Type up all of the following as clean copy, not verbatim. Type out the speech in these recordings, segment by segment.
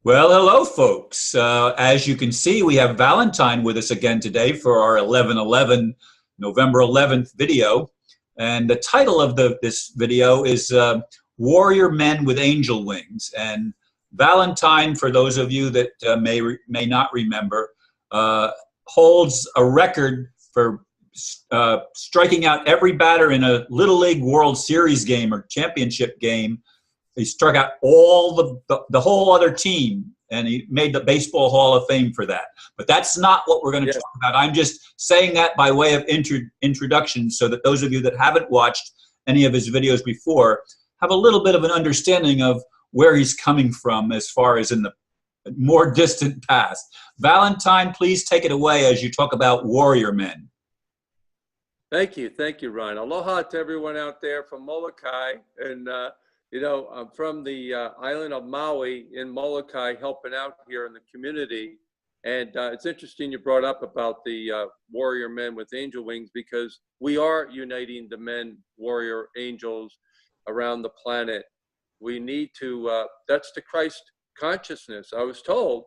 Well, hello, folks. As you can see, we have Valentine with us again today for our 11/11, November 11th video. And the title of this video is Warrior Men with Angel Wings. And Valentine, for those of you that may not remember, holds a record for striking out every batter in a Little League World Series game or championship game. He struck out all the whole other team, and he made the Baseball Hall of Fame for that. But that's not what we're going to talk about. I'm just saying that by way of introduction so that those of you that haven't watched any of his videos before have a little bit of an understanding of where he's coming from as far as in the more distant past. Valentine, please take it away as you talk about warrior men. Thank you, Ryan. Aloha to everyone out there from Molokai, and I'm from the island of Maui in Molokai, helping out here in the community. And it's interesting you brought up about the warrior men with angel wings, because we are uniting the men, warrior angels around the planet. We need to, that's the Christ consciousness. I was told,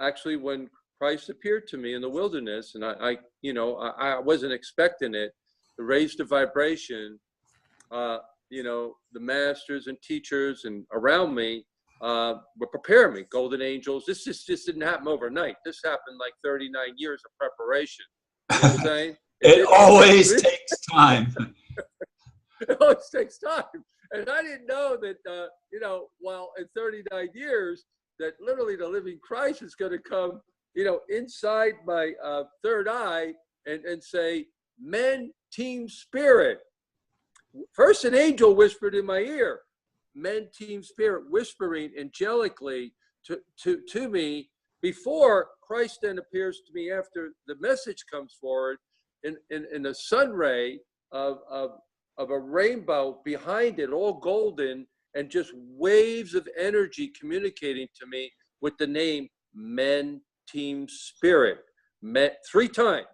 actually, when Christ appeared to me in the wilderness, and I wasn't expecting it, to raise the vibration, the masters and teachers and around me were preparing me, golden angels. This just didn't happen overnight. This happened like 39 years of preparation. You know what I'm saying? It always takes time. It always takes time. And I didn't know that, while in 39 years, that literally the living Christ is going to come, inside my third eye and say, men, team, spirit. First, an angel whispered in my ear, men, team, spirit, whispering angelically to me before Christ then appears to me after the message comes forward in a sun ray of a rainbow behind it, all golden, and just waves of energy communicating to me with the name men, team, spirit. Three times,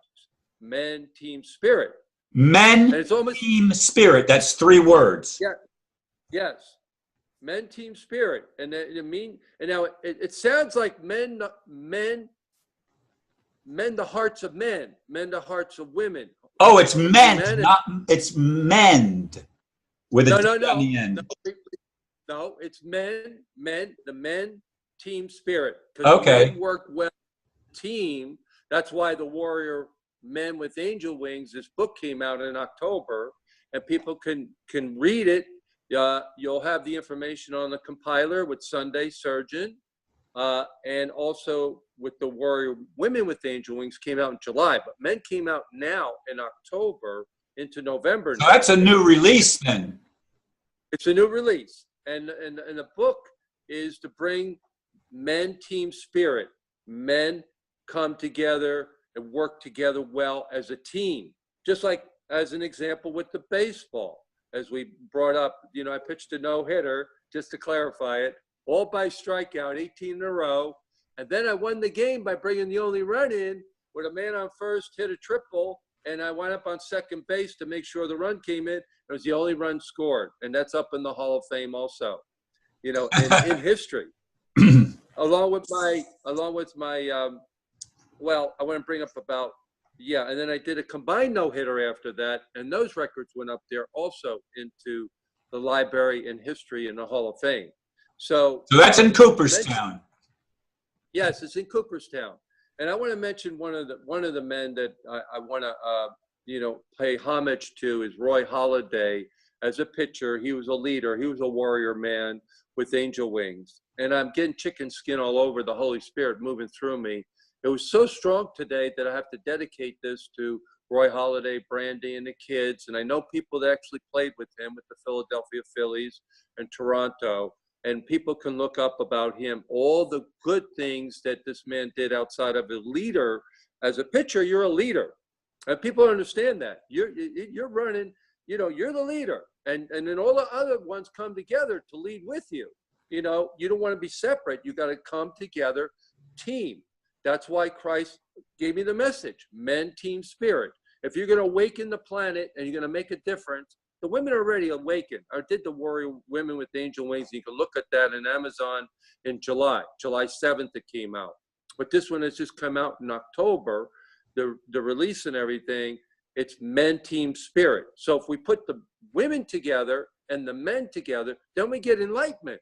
men, team, spirit. Men, team, spirit. That's three words. Yeah. Yes. Men, team, spirit. And now it sounds like men, the hearts of men, the hearts of women. Oh, it's meant, it's mend with a D on the end. No, it's men, the men, team, spirit. Okay. Men work well, team. That's why the warrior Men with Angel Wings, this book came out in October, and people can read it. You'll have the information on the compiler with Sunday Surgeon, and also with the Warrior Women with Angel Wings came out in July, but Men came out now in October into November. So that's a new release then. It's a new release, and the book is to bring men, team, spirit. Men come together and work together well as a team. Just like, as an example, with the baseball, as we brought up, I pitched a no-hitter, just to clarify it, all by strikeout, 18 in a row. And then I won the game by bringing the only run in with a man on first, hit a triple, and I went up on second base to make sure the run came in. It was the only run scored, and that's up in the Hall of Fame also, in history. along with my well, I want to bring up about, and then I did a combined no-hitter after that, and those records went up there also into the library and history in the Hall of Fame. So that's in Cooperstown. Yes, it's in Cooperstown. And I want to mention one of the men that I want to pay homage to is Roy Halladay. As a pitcher, he was a leader. He was a warrior man with angel wings. And I'm getting chicken skin all over, the Holy Spirit moving through me. It was so strong today that I have to dedicate this to Roy Halladay, Brandy, and the kids. And I know people that actually played with him with the Philadelphia Phillies and Toronto. And people can look up about him, all the good things that this man did outside of a leader. As a pitcher, you're a leader. And people understand that. You're running, you're the leader. And then all the other ones come together to lead with you. You don't want to be separate. You got to come together, team. That's why Christ gave me the message, men, team, spirit. If you're going to awaken the planet and you're going to make a difference, the women are already awakened. I did the Warrior Women with Angel Wings. You can look at that in Amazon in July 7th it came out. But this one has just come out in October, the release and everything. It's men team spirit. So if we put the women together and the men together, then we get enlightenment,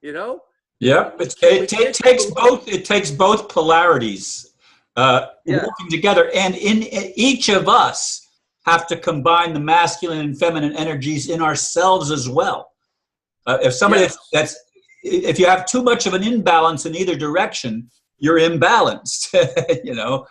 you know? Yep, it takes both polarities working together, and in each of us have to combine the masculine and feminine energies in ourselves as well. If somebody if you have too much of an imbalance in either direction, you're imbalanced. You know.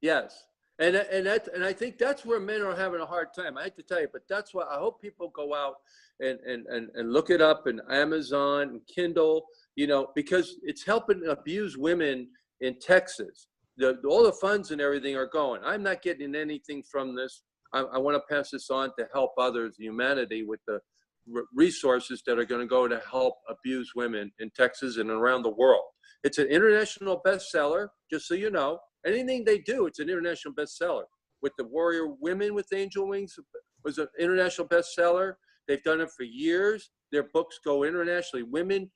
Yes. And I think that's where men are having a hard time. I hate to tell you, but that's why I hope people go out and look it up in Amazon and Kindle, you know, because it's helping abused women in Texas. All the funds and everything are going. I'm not getting anything from this. I want to pass this on to help others, humanity, with the resources that are going to go to help abused women in Texas and around the world. It's an international bestseller, just so you know. Anything they do, it's an international bestseller. With the Warrior Women with Angel Wings was an international bestseller. They've done it for years. Their books go internationally. Women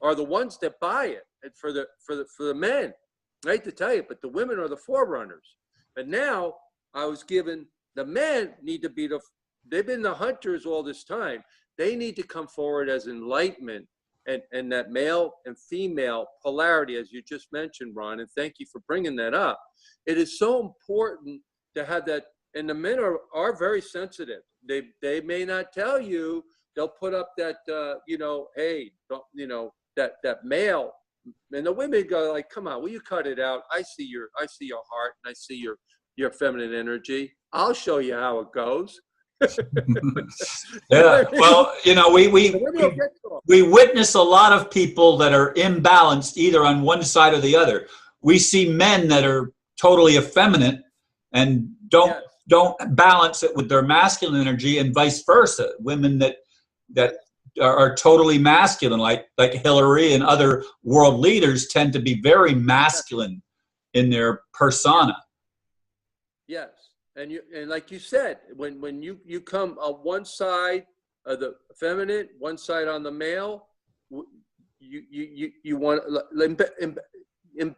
are the ones that buy it, and for the men. I hate to tell you, but the women are the forerunners. And now I was given the men need to be they've been the hunters all this time. They need to come forward as enlightenment and that male and female polarity, as you just mentioned, Ron, and thank you for bringing that up. It is so important to have that, and the men are very sensitive. They may not tell you. They'll put up that, you know, hey, you know, that male, and the women go like, come on, will you cut it out? I see your heart, and I see your feminine energy. I'll show you how it goes. Yeah, well, you know, we witness a lot of people that are imbalanced either on one side or the other. We see men that are totally effeminate and don't balance it with their masculine energy, and vice versa. Women that are totally masculine, like Hillary and other world leaders, tend to be very masculine in their persona. Yes. And like you said, when you come on one side of the feminine, one side on the male, you want to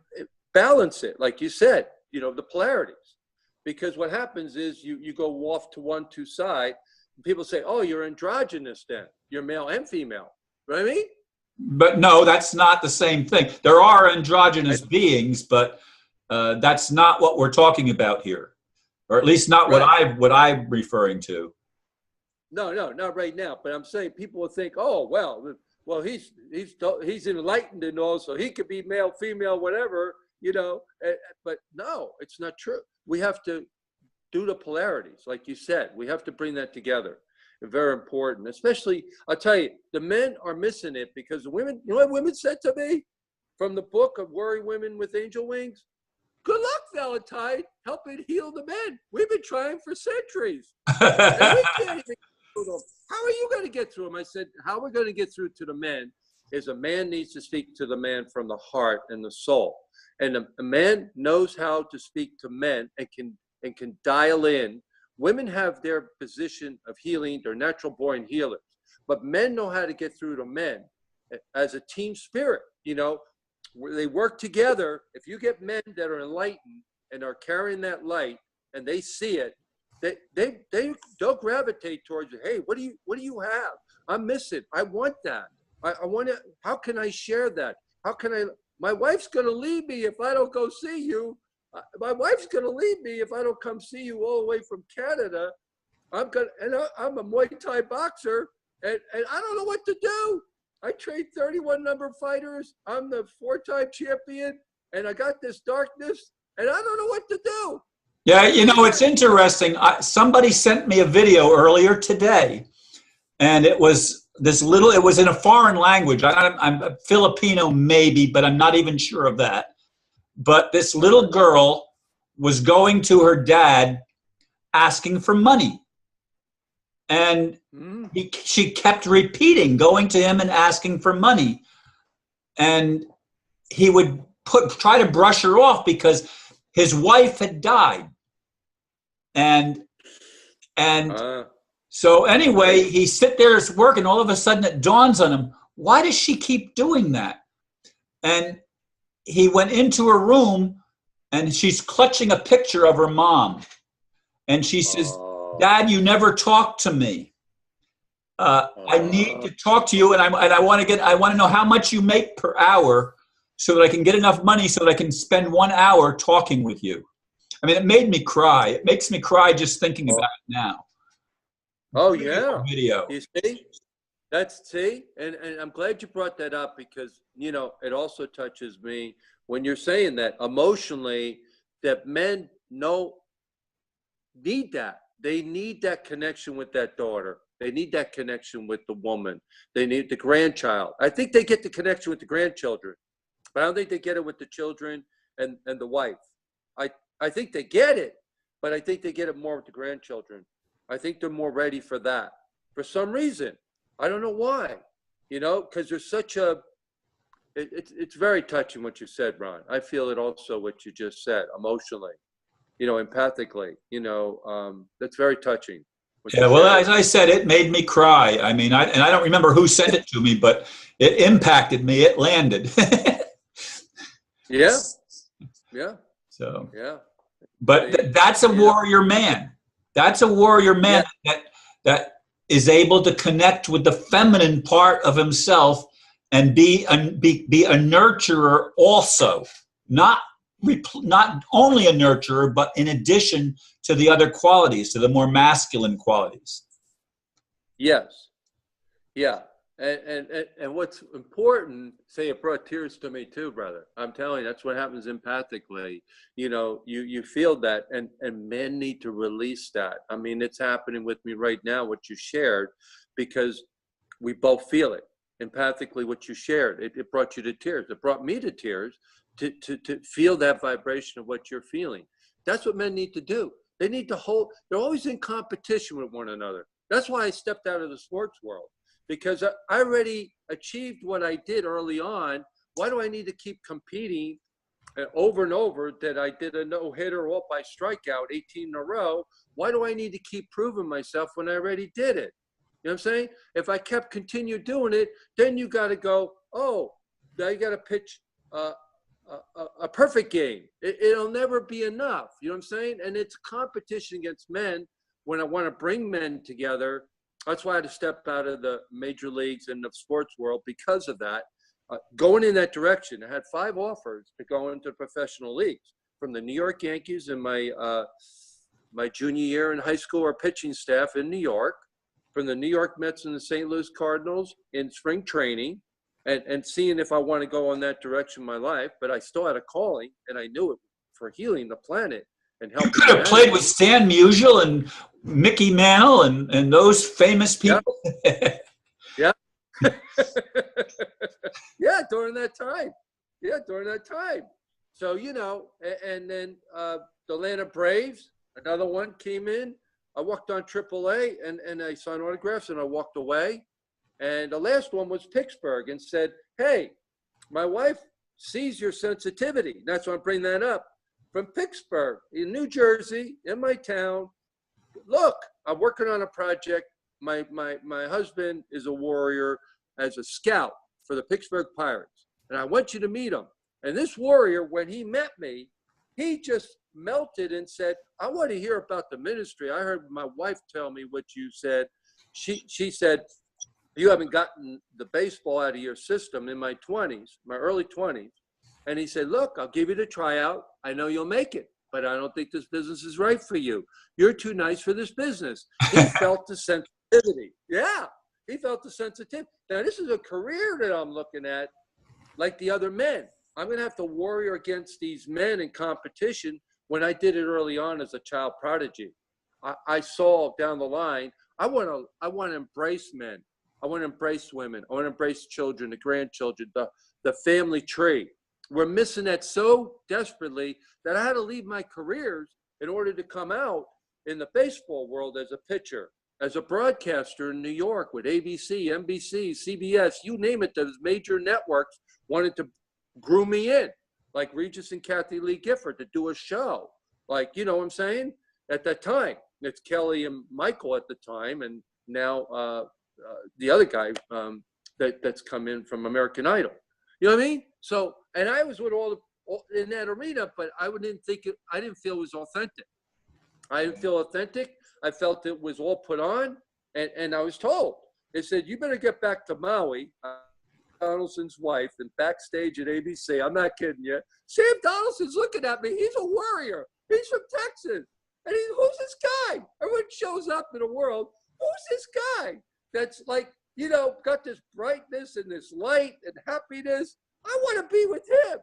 balance it, like you said, you know, the polarities. Because what happens is you go off to two side. People say, oh, you're androgynous then. You're male and female. You know what I mean? But no, that's not the same thing. There are androgynous beings, but that's not what we're talking about here. Or at least not what I'm referring to. No, not right now. But I'm saying people will think, oh, well, he's enlightened and all, so he could be male, female, whatever, you know. But no, it's not true. We have to do the polarities, like you said. We have to bring that together. Very important, especially. I'll tell you, the men are missing it because the women. You know what women said to me from the book of Warrior Women with Angel Wings? Good luck, Valentine, helping heal the men. We've been trying for centuries. And we can't even get through them. How are you going to get through them? I said, how we're going to get through to the men is a man needs to speak to the man from the heart and the soul. And a man knows how to speak to men and can dial in. Women have their position of healing. They're natural born healers. But men know how to get through to men as a team spirit, you know. Where they work together. If you get men that are enlightened and are carrying that light and they see it, they'll gravitate towards you. Hey, what do you have? I'm missing. I want that. I want to. How can I share that? How can I? My wife's gonna leave me if I don't go see you. My wife's gonna leave me if I don't come see you all the way from Canada. I'm a Muay Thai boxer, and I don't know what to do. I trained 31 number fighters. I'm the 4-time champion, and I got this darkness, and I don't know what to do. Yeah, you know, it's interesting. Somebody sent me a video earlier today, and it was it was in a foreign language. I'm a Filipino maybe, but I'm not even sure of that. But this little girl was going to her dad asking for money. And she kept repeating, going to him and asking for money. And he would try to brush her off because his wife had died. And So anyway, he sit there at work, and all of a sudden it dawns on him, why does she keep doing that? And he went into her room, and she's clutching a picture of her mom. And she says, Oh, Dad, you never talk to me. I need oh, to talk to you, and I want to know how much you make per hour so that I can get enough money so that I can spend 1 hour talking with you. I mean, it made me cry. It makes me cry just thinking about it now. oh, Beautiful yeah. video. You see? And I'm glad you brought that up because, it also touches me when you're saying that emotionally, that men need that. They need that connection with that daughter. They need that connection with the woman. They need the grandchild. I think they get the connection with the grandchildren, but I don't think they get it with the children and the wife. I think they get it, but I think they get it more with the grandchildren. I think they're more ready for that for some reason. I don't know why, because there's such it's very touching what you said, Ron. I feel it also what you just said emotionally, empathically, that's very touching. Yeah, well, as I said, it made me cry. I mean, I don't remember who sent it to me, but it impacted me. It landed. Yeah, yeah, So, yeah. but They, that's a warrior man. That's a warrior yeah, man that is able to connect with the feminine part of himself and be a nurturer also, not not only a nurturer, but in addition to the other qualities, to the more masculine qualities. yes, yeah. And what's important, say it brought tears to me too, brother. I'm telling you, that's what happens empathically. You feel that and men need to release that. I mean, it's happening with me right now, what you shared, because we both feel it empathically, what you shared. It brought you to tears. It brought me to tears to feel that vibration of what you're feeling. That's what men need to do. They need to they're always in competition with one another. That's why I stepped out of the sports world, because I already achieved what I did early on. Why do I need to keep competing over and over that I did a no-hitter all by strikeout 18 in a row? Why do I need to keep proving myself when I already did it? You know what I'm saying? If I continue doing it, then you got to go, oh, now you got to pitch a perfect game. It'll never be enough. You know what I'm saying? And it's competition against men when I want to bring men together. That's why I had to step out of the major leagues and the sports world because of that. Going in that direction, I had 5 offers to go into professional leagues from the New York Yankees in my junior year in high school, our pitching staff in New York, from the New York Mets and the St. Louis Cardinals in spring training, and seeing if I want to go on that direction in my life. But I still had a calling, and I knew it for healing the planet and You helping could have played with humanity. Stan Musial and Mickey Mantle and those famous Yeah, people. yeah. Yeah, during that time. Yeah, during that time. So, and then the Atlanta Braves, another one came in. I walked on AAA and I signed autographs and I walked away. And the last one was Pittsburgh and said, hey, my wife sees your sensitivity. That's why I'm bringing that up. From Pittsburgh in New Jersey, in my town. Look, I'm working on a project. My husband is a warrior as a scout for the Pittsburgh Pirates. And I want you to meet him. And this warrior, when he met me, he just melted and said, I want to hear about the ministry. I heard my wife tell me what you said. She said, you haven't gotten the baseball out of your system in my 20s, my early 20s. And he said, look, I'll give you the tryout. I know you'll make it, but I don't think this business is right for you. You're too nice for this business. He felt the sensitivity. Yeah, he felt the sensitivity. Now, this is a career that I'm looking at like the other men. I'm going to have to warrior against these men in competition when I did it early on as a child prodigy. I saw down the line, I want to embrace men. I want to embrace women. I want to embrace children, the grandchildren, the family tree. We're missing that so desperately that I had to leave my careers in order to come out in the baseball world as a pitcher, as a broadcaster in New York with ABC, NBC, CBS, you name it, those major networks wanted to groom me in, like Regis and Kathy Lee Gifford, to do a show. Like, you know what I'm saying? At that time. It's Kelly and Michael at the time, and now the other guy that's come in from American Idol. You know what I mean? So, and I was with all in that arena, but I didn't feel it was authentic. I didn't feel authentic. I felt it was all put on, and I was told, they said, you better get back to Maui. Donaldson's wife, and backstage at ABC, I'm not kidding you, Sam Donaldson's looking at me. He's a warrior. He's from Texas. And who's this guy? Everyone shows up in the world. Who's this guy that's like, got this brightness and this light and happiness? I want to be with him.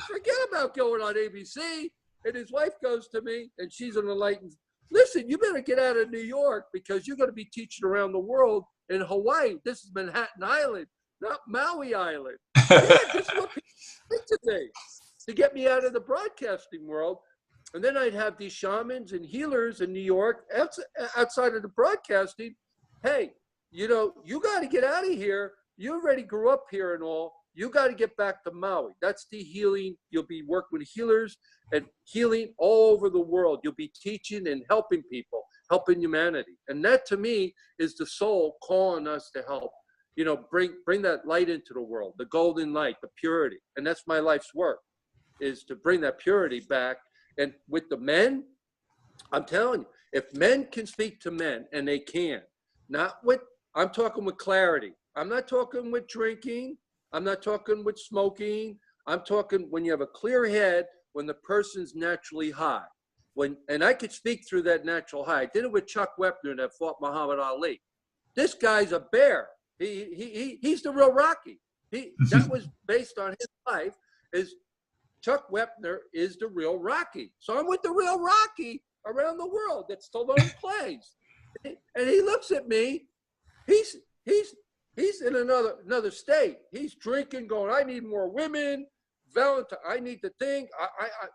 Forget about going on ABC. And his wife goes to me, and she's an enlightened, listen, you better get out of New York because you're going to be teaching around the world in Hawaii. This is Manhattan Island, not Maui Island. Yeah, this is what people think today to get me out of the broadcasting world. And then I'd have these shamans and healers in New York outside of the broadcasting. Hey, you got to get out of here. You already grew up here and all. You got to get back to Maui. That's the healing. You'll be working with healers and healing all over the world. You'll be teaching and helping people, helping humanity. And that to me is the soul calling us to help, bring that light into the world, the golden light, the purity. And that's my life's work, is to bring that purity back. And with the men, I'm telling you, if men can speak to men, and they can, I'm talking with clarity. I'm not talking with drinking. I'm not talking with smoking. I'm talking when you have a clear head, when the person's naturally high. And I could speak through that natural high. I did it with Chuck Wepner that fought Muhammad Ali. This guy's a bear. He's the real Rocky. That was based on his life. Chuck Wepner is the real Rocky. So I'm with the real Rocky around the world that Stallone plays. And he looks at me. He's in another state. He's drinking, going, I need more women. Valentine, I need to think.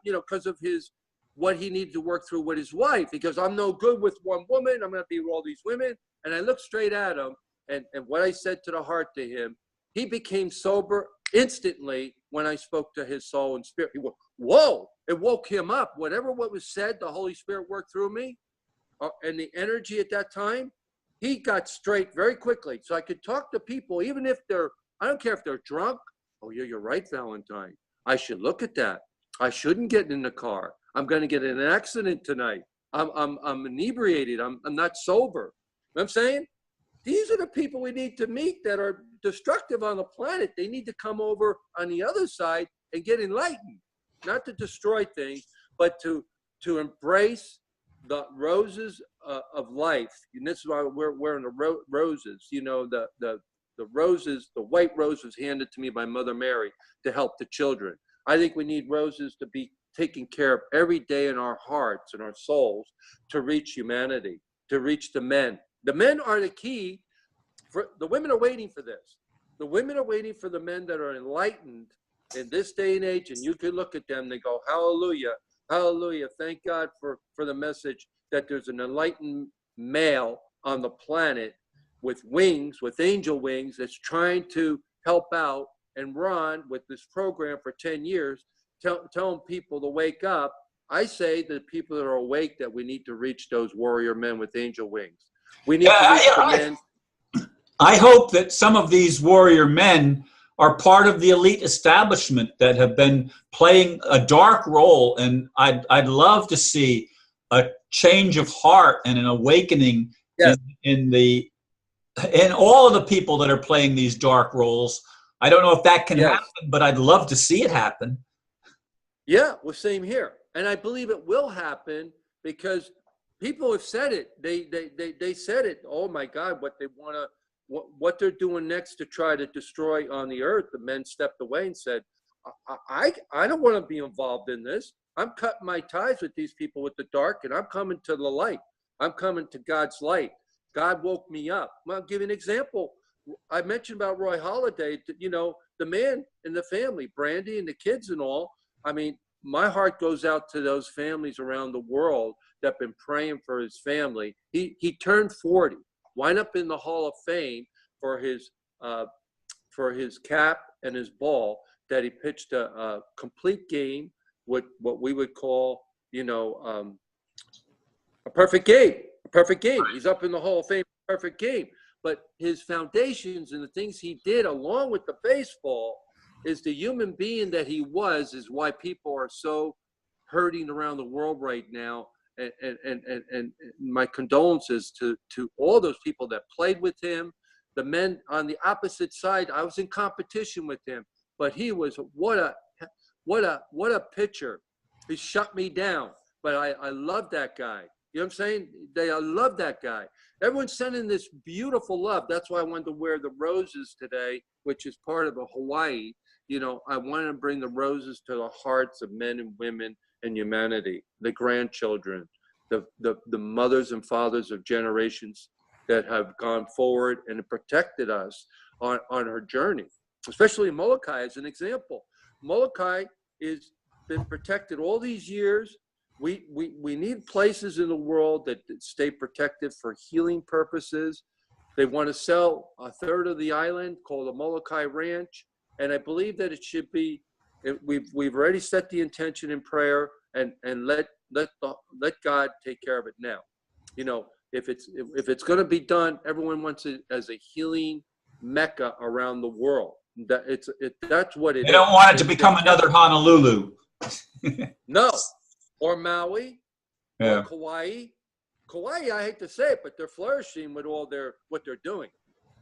Because of what he needed to work through with his wife. He goes, I'm no good with one woman. I'm going to be with all these women. And I looked straight at him. And what I said to the heart to him, he became sober instantly when I spoke to his soul and spirit. He went, whoa, it woke him up. What was said, the Holy Spirit worked through me. And the energy at that time, he got straight very quickly. So I could talk to people, even if I don't care if they're drunk. Oh, yeah, you're right, Valentine. I should look at that. I shouldn't get in the car. I'm going to get in an accident tonight. I'm inebriated. I'm not sober. You know what I'm saying? These are the people we need to meet that are destructive on the planet. They need to come over on the other side and get enlightened, not to destroy things, but to embrace the roses of life. And this is why we're wearing the roses. The roses, the white roses handed to me by Mother Mary to help the children. I think we need roses to be taken care of every day in our hearts and our souls to reach humanity, to reach the men. The men are the key. The women are waiting for this. The women are waiting for the men that are enlightened in this day and age. And you can look at them, they go, hallelujah, hallelujah. Thank God for the message that there's an enlightened male on the planet with wings, with angel wings, that's trying to help out. And Ron, with this program for 10 years, telling people to wake up. I say that people that are awake, that we need to reach those warrior men with angel wings. We need to reach the men. I hope that some of these warrior men are part of the elite establishment that have been playing a dark role. And I'd love to see a change of heart and an awakening in all of the people that are playing these dark roles. I don't know if that can happen, but I'd love to see it happen. Yeah, well, same here. And I believe it will happen because people have said it. They said it. Oh my God, what they're doing next to try to destroy on the earth. The men stepped away and said, I don't want to be involved in this. I'm cutting my ties with these people with the dark, and I'm coming to the light. I'm coming to God's light. God woke me up. I'll give you an example. I mentioned about Roy Halladay, the man and the family, Brandy and the kids and all. I mean, my heart goes out to those families around the world that have been praying for his family. He turned 40, wind up in the Hall of Fame for his cap and his ball that he pitched a complete game with what we would call, A perfect game. A perfect game. He's up in the Hall of Fame. Perfect game. But his foundations and the things he did along with the baseball is the human being that he was is why people are so hurting around the world right now. And my condolences to all those people that played with him, the men on the opposite side. I was in competition with him, but he was what a pitcher. He shut me down, but I love that guy. You know what I'm saying? I love that guy. Everyone's sending this beautiful love. That's why I wanted to wear the roses today, which is part of Hawaii. You know, I wanted to bring the roses to the hearts of men and women and humanity, the grandchildren, the mothers and fathers of generations that have gone forward and protected us on her journey, especially Molokai as an example. Molokai has been protected all these years. We need places in the world that stay protected for healing purposes. They want to sell a third of the island called the Molokai Ranch. And I believe that it should be, we've already set the intention in prayer and let God take care of it now. You know, if it's going to be done, everyone wants it as a healing mecca around the world. That's what it is. They don't want it to become another Honolulu. No. Or Maui, yeah. or Kauai. Kauai, I hate to say it, but they're flourishing with all what they're doing.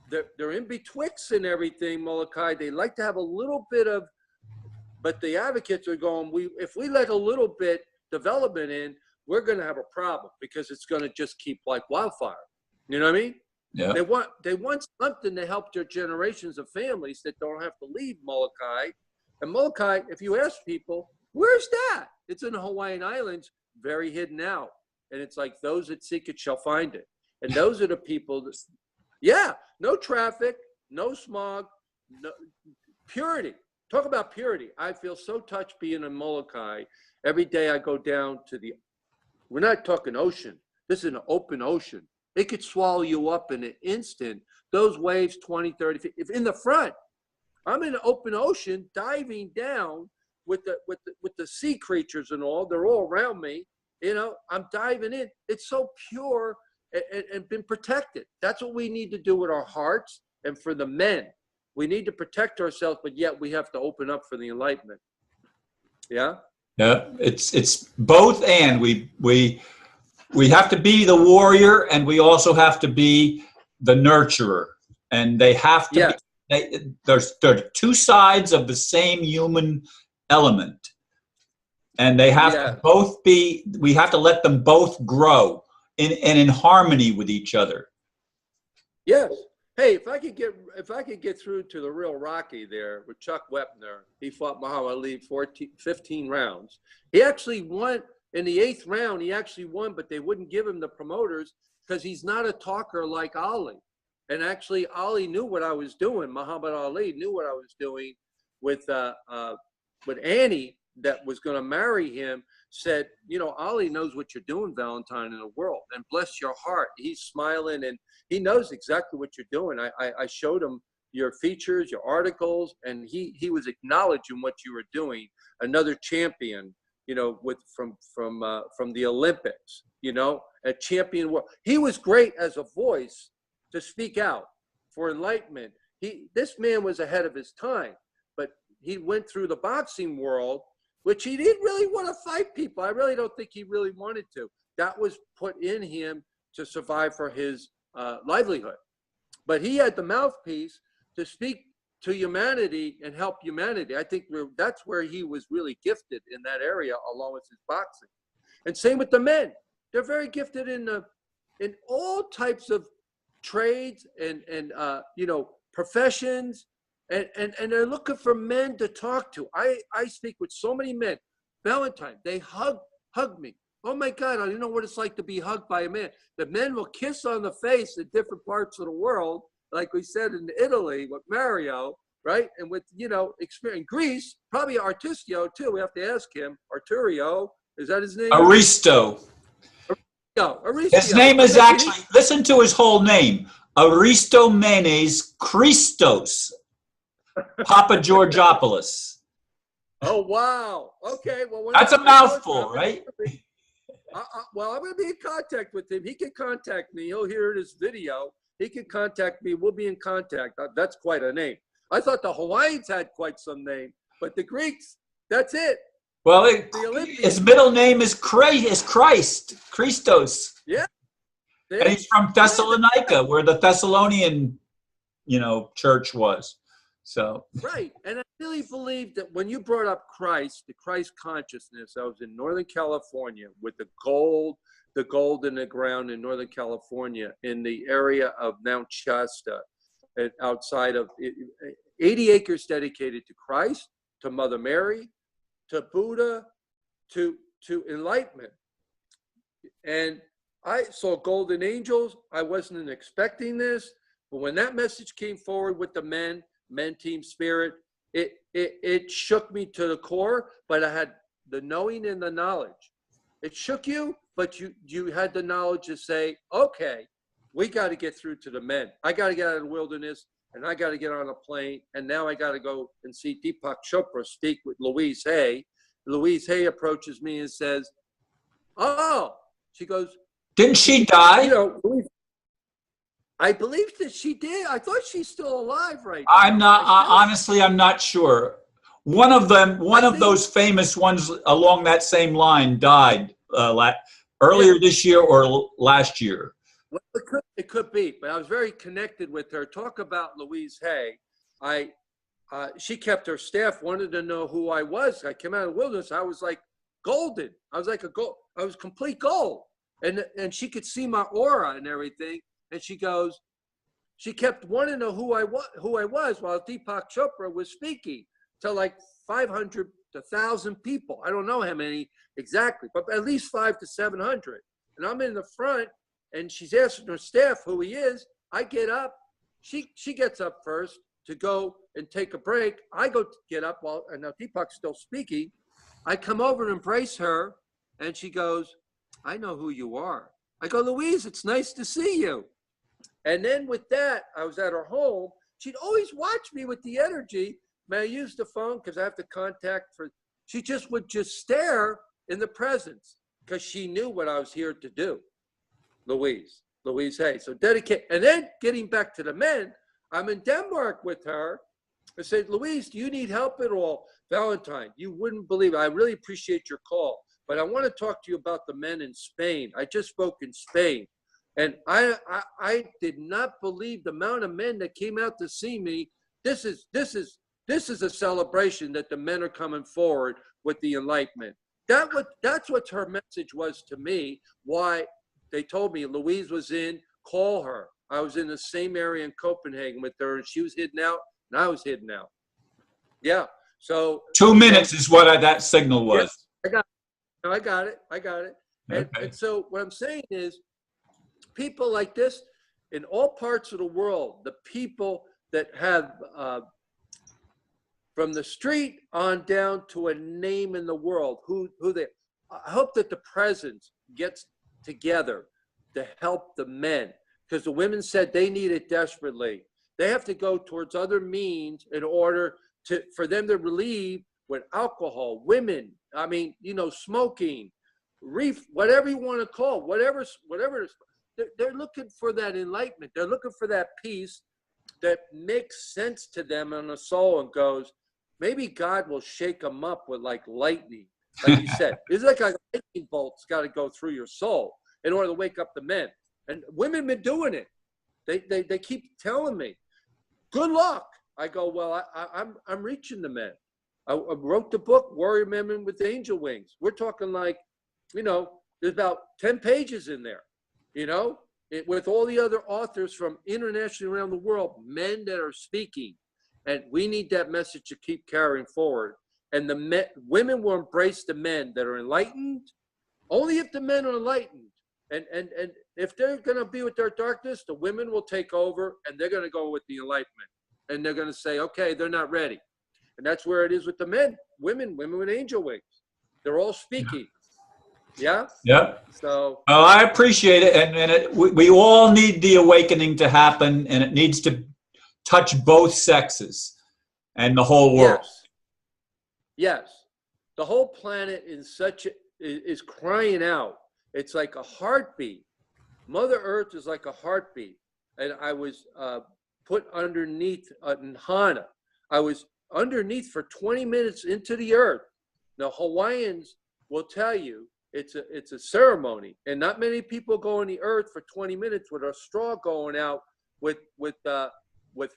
They're in betwixt and everything, Molokai. They like to have a little bit of, but the advocates are going, if we let a little bit development in, we're going to have a problem because it's going to just keep like wildfire. You know what I mean? Yeah. They want something to help their generations of families that don't have to leave Molokai. And Molokai, if you ask people, where's that? It's in the Hawaiian Islands, very hidden out. And it's like those that seek it shall find it. And those are the people that, yeah, no traffic, no smog, no, purity. Talk about purity. I feel so touched being in Molokai. Every day I go down to we're not talking ocean. This is an open ocean. It could swallow you up in an instant. Those waves, 20, 30 feet. If in the front, I'm in an open ocean diving down with the sea creatures and all. They're all around me. You know, I'm diving in. It's so pure and been protected. That's what we need to do with our hearts and for the men. We need to protect ourselves, but yet we have to open up for the enlightenment. Yeah? Yeah, it's both and. We have to be the warrior and we also have to be the nurturer. And they have to be, there's two sides of the same human element. And they have to both be, we have to let them both grow in harmony with each other. Yes. Hey, if I could get through to the real Rocky there with Chuck Wepner, he fought Muhammad Ali 15 rounds. He actually won in the 8th round. He actually won, but they wouldn't give him the promoters because he's not a talker like Ali. And actually, Ali knew what I was doing. Muhammad Ali knew what I was doing with Annie that was going to marry him. Said, you know, Ali knows what you're doing, Valentine, in the world, and bless your heart. He's smiling and he knows exactly what you're doing. I showed him your features, your articles, and he was acknowledging what you were doing. Another champion, you know, from the Olympics, you know, a champion. He was great as a voice to speak out for enlightenment. This man was ahead of his time, but he went through the boxing world, which he didn't really want to fight people. I really don't think he really wanted to. That was put in him to survive for his livelihood. But he had the mouthpiece to speak to humanity and help humanity. I think that's where he was really gifted in that area, along with his boxing. And same with the men. They're very gifted in all types of trades and you know, professions. And they're looking for men to talk to. I speak with so many men. Valentine, they hug me. Oh my God, I don't know what it's like to be hugged by a man. The men will kiss on the face in different parts of the world, like we said in Italy with Mario, right? And with, you know, experience. Greece, probably Artistio too. We have to ask him. Arturio, is that his name? Aristo. Aristo. His name is actually, listen to his whole name. Aristomenes Christos. Papa Georgopoulos. Oh, wow. Okay. Well, that's a mouthful, right? Well, I'm going to be in contact with him. He can contact me. He'll hear this video. He can contact me. We'll be in contact. That's quite a name. I thought the Hawaiians had quite some name, but the Greeks, that's it. Well, The Olympians. his middle name is Christ, Christos. Yeah. And he's from Thessalonica, where the Thessalonian, church was. So. Right. And I really believe that when you brought up Christ, the Christ consciousness, I was in Northern California with the gold in the ground in Northern California in the area of Mount Shasta, outside of 80 acres dedicated to Christ, to Mother Mary, to Buddha, to enlightenment. And I saw golden angels. I wasn't expecting this, but when that message came forward with the men team spirit, it shook me to the core, but I had the knowing and the knowledge. It shook you, but you had the knowledge to say, okay, we got to get through to the men. I got to get out of the wilderness, and I got to get on a plane, and now I got to go and see Deepak Chopra speak with Louise Hay. Louise Hay approaches me and says, oh, she goes, didn't she die? I believe that she did. I thought she's still alive right now. I'm not, honestly, I'm not sure. One of those famous ones along that same line died earlier this year or last year. Well, it could be, but I was very connected with her. Talk about Louise Hay. She kept her staff, wanted to know who I was. I came out of the wilderness. I was like golden. I was like I was complete gold. And she could see my aura and everything. And she goes, she kept wanting to know who I was while Deepak Chopra was speaking to like 500 to 1,000 people. I don't know how many exactly, but at least 500 to 700. And I'm in the front, and she's asking her staff who he is. I get up. She gets up first to go and take a break. I go to get up and now Deepak's still speaking. I come over and embrace her, and she goes, I know who you are. I go, Louise, it's nice to see you. And then with that, I was at her home. She'd always watch me with the energy. May I use the phone because I have to contact for. She would stare in the presence because she knew what I was here to do. Louise Hay. So dedicate. And then getting back to the men, I'm in Denmark with her. I said, Louise, do you need help at all? Valentine, you wouldn't believe it. I really appreciate your call, but I want to talk to you about the men in Spain. I just spoke in Spain. And I did not believe the amount of men that came out to see me. This is a celebration that the men are coming forward with the enlightenment. That's what her message was to me. Why they told me Louise was in, call her. I was in the same area in Copenhagen with her, and she was hidden out, and I was hidden out. Yeah. So 2 minutes is what that signal was. Yes, I got it. Okay. And so what I'm saying is, people like this in all parts of the world, the people that have from the street on down to a name in the world, who they, I hope that the presence gets together to help the men, because the women said they need it desperately. They have to go towards other means in order for them to relieve with alcohol, women, smoking, whatever you want to call, whatever they're looking for that enlightenment. They're looking for that peace that makes sense to them on the soul and goes, maybe God will shake them up with like lightning. Like you said, it's like a lightning bolt's got to go through your soul in order to wake up the men. And women been doing it. They keep telling me, good luck. I go, well, I'm reaching the men. I wrote the book, Warrior Men with Angel Wings. We're talking like, there's about 10 pages in there. With all the other authors from internationally around the world, men that are speaking, and we need that message to keep carrying forward. And the women will embrace the men that are enlightened, only if the men are enlightened. And if they're going to be with their darkness, the women will take over, and they're going to go with the enlightenment. And they're going to say, okay, they're not ready. And that's where it is with the men, women with angel wings. They're all speaking. Yeah. So. Well, I appreciate it, and we all need the awakening to happen, and it needs to touch both sexes and the whole world. Yes. The whole planet is crying out It's like a heartbeat. Mother Earth is like a heartbeat. And I was put underneath Nhana. I was underneath for 20 minutes into the earth. Now, Hawaiians will tell you it's a ceremony, and not many people go on the earth for 20 minutes with a straw going out with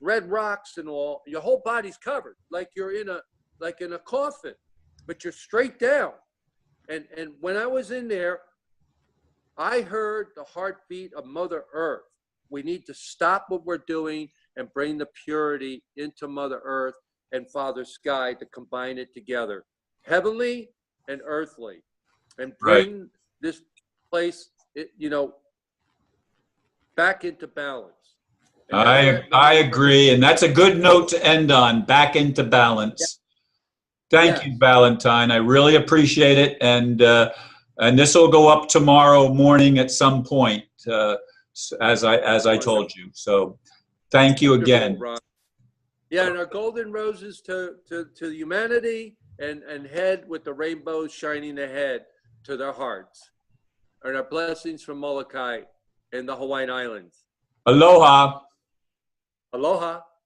red rocks and all. Your whole body's covered like you're in a coffin, but you're straight down. And when I was in there, I heard the heartbeat of Mother Earth. We need to stop what we're doing and bring the purity into Mother Earth and Father Sky to combine it together, heavenly and earthly, and bring this place, back into balance. I agree, and that's a good note to end on. Back into balance. Thank you, Valentine. I really appreciate it, and this will go up tomorrow morning at some point, as I told you. So, thank you again. Yeah, and our golden roses to humanity, and head with the rainbows shining ahead to their hearts, and our blessings from Molokai and the Hawaiian Islands. Aloha. Aloha.